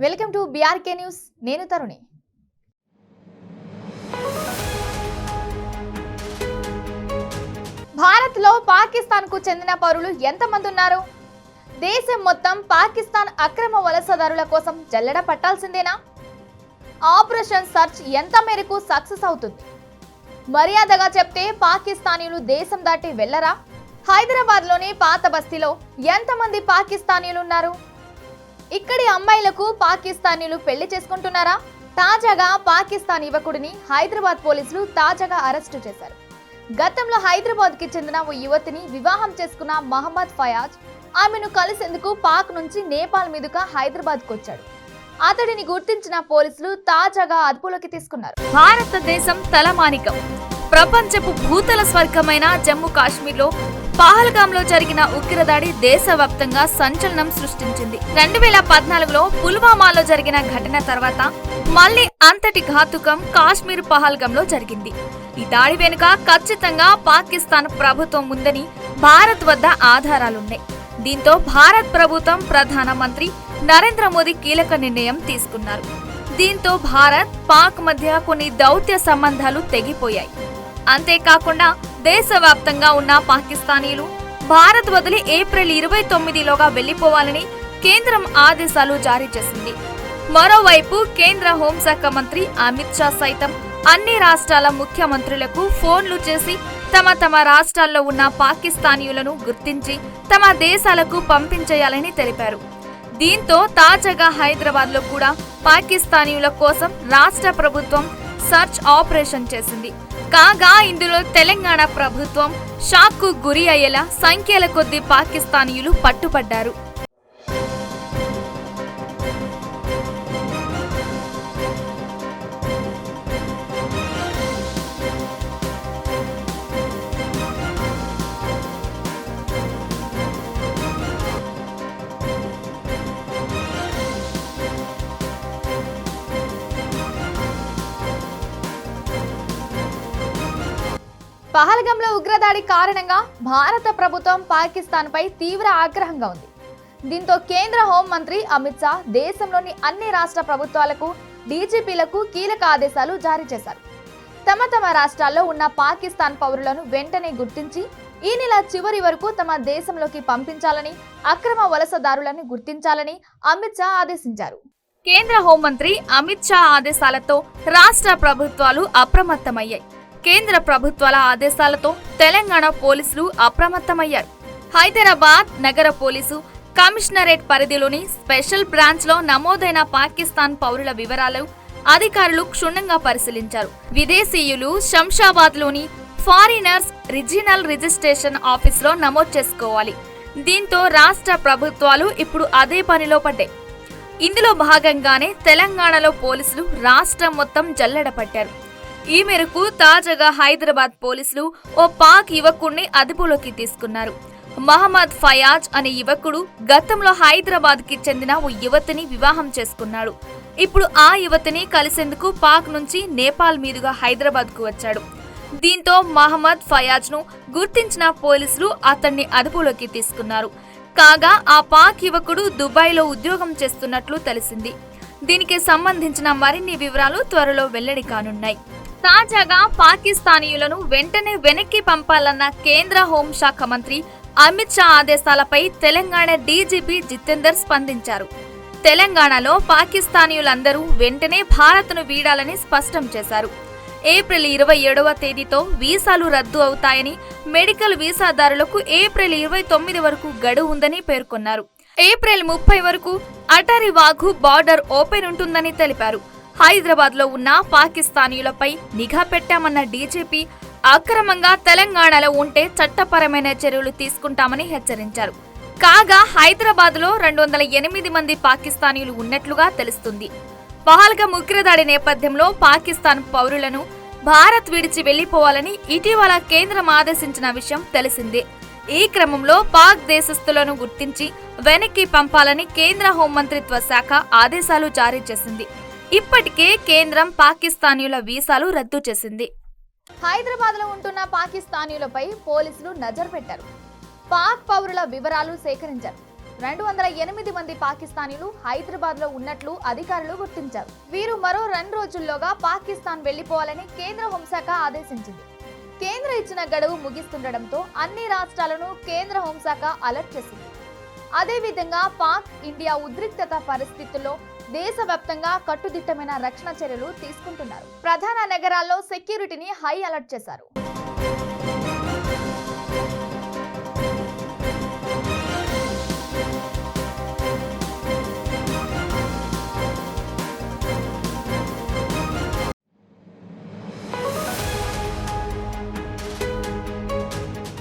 Welcome to BRK news. నేను తరుణి. భారత్లో పాకిస్తాన్కు చెందిన పౌరులు ఎంతమంది ఉన్నారు? దేశం మొత్తం పాకిస్తాన్ అక్రమ వలసదారుల కోసం జల్లెడ పట్టాల్సిందేనా? ఆపరేషన్ సర్చ్ ఎంత మేరకు సక్సెస్ అవుతుంది? మర్యాదగా చెప్తే పాకిస్తానీయులు దేశం దాటి వెళ్లరా? హైదరాబాద్లోని పాత బస్తీలో ఎంతమంది పాకిస్తానీయులు ఉన్నారు? ఇక్కడి అమ్మాయిలకు పాకిస్తానీయులు పెళ్లి చేసుకుంటున్నారా? తాజాగా పాకిస్తాన్ యువకుడిని హైదరాబాద్ పోలీసులు తాజాగా అరెస్టు చేశారు. గతంలో హైదరాబాద్ కి చెందిన ఓ యువతిని వివాహం చేసుకున్న మహమ్మద్ ఫయాజ్ ఆమెను కలిసేందుకు పాక్ నుంచి నేపాల్ మీదుగా హైదరాబాద్ కు వచ్చాడు. అతడిని గుర్తించిన పోలీసులు తాజాగా అదుపులోకి తీసుకున్నారు. భారతదేశం తలమానికం, ప్రపంచపు భూతల స్వర్గమైన జమ్మూ కాశ్మీర్లో పహల్గామ్ లో జరిగిన ఉగ్రదాడి దేశవ్యాప్తంగా సంచలనం సృష్టించింది. 2014లో పుల్వామాలో జరిగిన ఘటన తర్వాత మళ్లీ అంతటి ఘాతుకం కాశ్మీర్ పహల్గామ్ లో జరిగింది. ఈ దాడి వెనుక ఖచ్చితంగా పాకిస్తాన్ ప్రభుత్వం ఉందని భారత్ వద్ద ఆధారాలున్నాయి. దీంతో భారత్ ప్రభుత్వం ప్రధానమంత్రి నరేంద్ర మోదీ కీలక నిర్ణయం తీసుకున్నారు. దీంతో భారత్ పాక్ మధ్య కొన్ని దౌత్య సంబంధాలు తెగిపోయాయి. అంతేకాకుండా దేశవ్యాప్తంగా ఉన్న పాకిస్తానీలు భారత్ వదిలి ఏప్రిల్ 29లోగా వెళ్లిపోవాలని కేంద్రం ఆదేశాలు జారీ చేసింది. మరోవైపు కేంద్ర హోంశాఖ మంత్రి అమిత్ షా సైతం అన్ని రాష్ట్రాల ముఖ్యమంత్రులకు ఫోన్లు చేసి తమ రాష్ట్రాల్లో ఉన్న పాకిస్తానీయులను గుర్తించి తమ దేశాలకు పంపించేయాలని తెలిపారు. దీంతో తాజాగా హైదరాబాద్ లో కూడా పాకిస్తానీయుల కోసం రాష్ట్ర ప్రభుత్వం సర్చ్ ఆపరేషన్ చేసింది. కాగా ఇందులో తెలంగాణ ప్రభుత్వం షాక్ కు గురి అయ్యేలా సంఖ్యల కొద్దీ పాకిస్తానీయులు పట్టుబడ్డారు. పహల్గామ్లో ఉగ్రదాడి కారణంగా భారత ప్రభుత్వం పాకిస్తాన్ పై తీవ్ర ఆగ్రహంగా ఉంది. దీంతో కేంద్ర హోంమంత్రి అమిత్ షా దేశంలోని అన్ని రాష్ట్ర ప్రభుత్వాలకు డీజీపీలకు కీలక ఆదేశాలు జారీ చేశారు. తమ రాష్ట్రాల్లో ఉన్న పాకిస్తాన్ పౌరులను వెంటనే గుర్తించి ఈ నెల చివరి వరకు తమ దేశంలోకి పంపించాలని, అక్రమ వలసదారులను గుర్తించాలని అమిత్ షా ఆదేశించారు. కేంద్ర హోంమంత్రి అమిత్ షా ఆదేశాలతో రాష్ట్ర ప్రభుత్వాలు అప్రమత్తమయ్యాయి. కేంద్ర ప్రభుత్వాల ఆదేశాలతో తెలంగాణ పోలీసులు అప్రమత్తమయ్యారు. హైదరాబాద్ నగర పోలీసు కమిషనరేట్ పరిధిలోని స్పెషల్ బ్రాంచ్ లో నమోదైన పాకిస్తాన్ పౌరుల వివరాలు అధికారులు క్షుణ్ణంగా పరిశీలించారు. విదేశీయులు శంషాబాద్ లోని ఫారినర్స్ రీజినల్ రిజిస్ట్రేషన్ ఆఫీస్ లో నమోదు చేసుకోవాలి. దీంతో రాష్ట్ర ప్రభుత్వాలు ఇప్పుడు అదే పనిలో పడ్డాయి. ఇందులో భాగంగానే తెలంగాణలో పోలీసులు రాష్ట్రం మొత్తం జల్లెడ పట్టారు. ఈ మేరకు తాజాగా హైదరాబాద్ పోలీసులు ఓ పాక్ యువకుడిని అదుపులోకి తీసుకున్నారు. మహమ్మద్ ఫయాజ్ అనే యువకుడు గతంలో హైదరాబాద్ కి చెందిన ఓ యువతిని వివాహం చేసుకున్నాడు. ఇప్పుడు ఆ యువతిని కలిసేందుకు పాక్ నుంచి నేపాల్ మీదుగా హైదరాబాద్ కు వచ్చాడు. దీంతో మహమ్మద్ ఫయాజ్ ను గుర్తించిన పోలీసులు అతన్ని అదుపులోకి తీసుకున్నారు. కాగా ఆ పాక్ యువకుడు దుబాయ్ లో ఉద్యోగం చేస్తున్నట్లు తెలిసింది. దీనికి సంబంధించిన మరిన్ని వివరాలు త్వరలో వెల్లడి కానున్నాయి. తాజాగా పాకిస్తానీయులను వెంటనే వెనక్కి పంపాలన్న కేంద్ర హోంశాఖ మంత్రి అమిత్ షా ఆదేశాలపై తెలంగాణ డీజీపీ జితేందర్ స్పందించారు. తెలంగాణలో పాకిస్తానీయులందరూ వెంటనే భారత్ను వీడాలని స్పష్టం చేశారు. ఏప్రిల్ 27వ తేదీతో వీసాలు రద్దు అవుతాయని, మెడికల్ వీసాదారులకు ఏప్రిల్ 29 వరకు గడువు ఉందని పేర్కొన్నారు. ఏప్రిల్ 30 వరకు అటరీ వాఘు బార్డర్ ఓపెన్ ఉంటుందని తెలిపారు. హైదరాబాద్ లో ఉన్న పాకిస్తానీయులపై నిఘా పెట్టామన్న డీజీపీ అక్రమంగా తెలంగాణలో ఉంటే చట్టపరమైన చర్యలు తీసుకుంటామని హెచ్చరించారు. కాగా హైదరాబాద్ లో 208 మంది పాకిస్తానీయులు ఉన్నట్లుగా తెలుస్తుంది. పహల్గామ్ ఉగ్రదాడి నేపథ్యంలో పాకిస్తాన్ పౌరులను భారత్ విడిచి వెళ్లిపోవాలని ఇటీవల కేంద్రం ఆదేశించిన విషయం తెలిసిందే. ఈ క్రమంలో పాక్ దేశస్థులను గుర్తించి వెనక్కి పంపాలని కేంద్ర హోంమంత్రిత్వ శాఖ ఆదేశాలు జారీ చేసింది. ఇప్పటికే కేంద్రం పాకిస్తానీయుల వీసాలు రద్దు చేసింది. హైదరాబాద్ లో ఉంటున్న పాకిస్తానీయులపై పోలీసులు నజర్ పెట్టారు. పాక్ పౌరుల వివరాలు సేకరించారు. 208 మంది పాకిస్తానీలు హైదరాబాద్ లో ఉన్నట్లు అధికారులు గుర్తించారు. వీరు మరో 2 రోజుల్లోగా పాకిస్తాన్ వెళ్లిపోవాలని కేంద్ర హోంశాఖ ఆదేశించింది. కేంద్ర ఇచ్చిన గడువు ముగిస్తుండటంతో అన్ని రాష్ట్రాలను కేంద్ర హోంశాఖ అలర్ట్ చేసింది. అదేవిధంగా పాక్ ఇండియా ఉద్రిక్తత పరిస్థితుల్లో దేశవ్యాప్తంగా కట్టుదిట్టమైన రక్షణ చర్యలు తీసుకుంటున్నారు. ప్రధాన నగరాల్లో సెక్యూరిటీని హై అలర్ట్ చేశారు.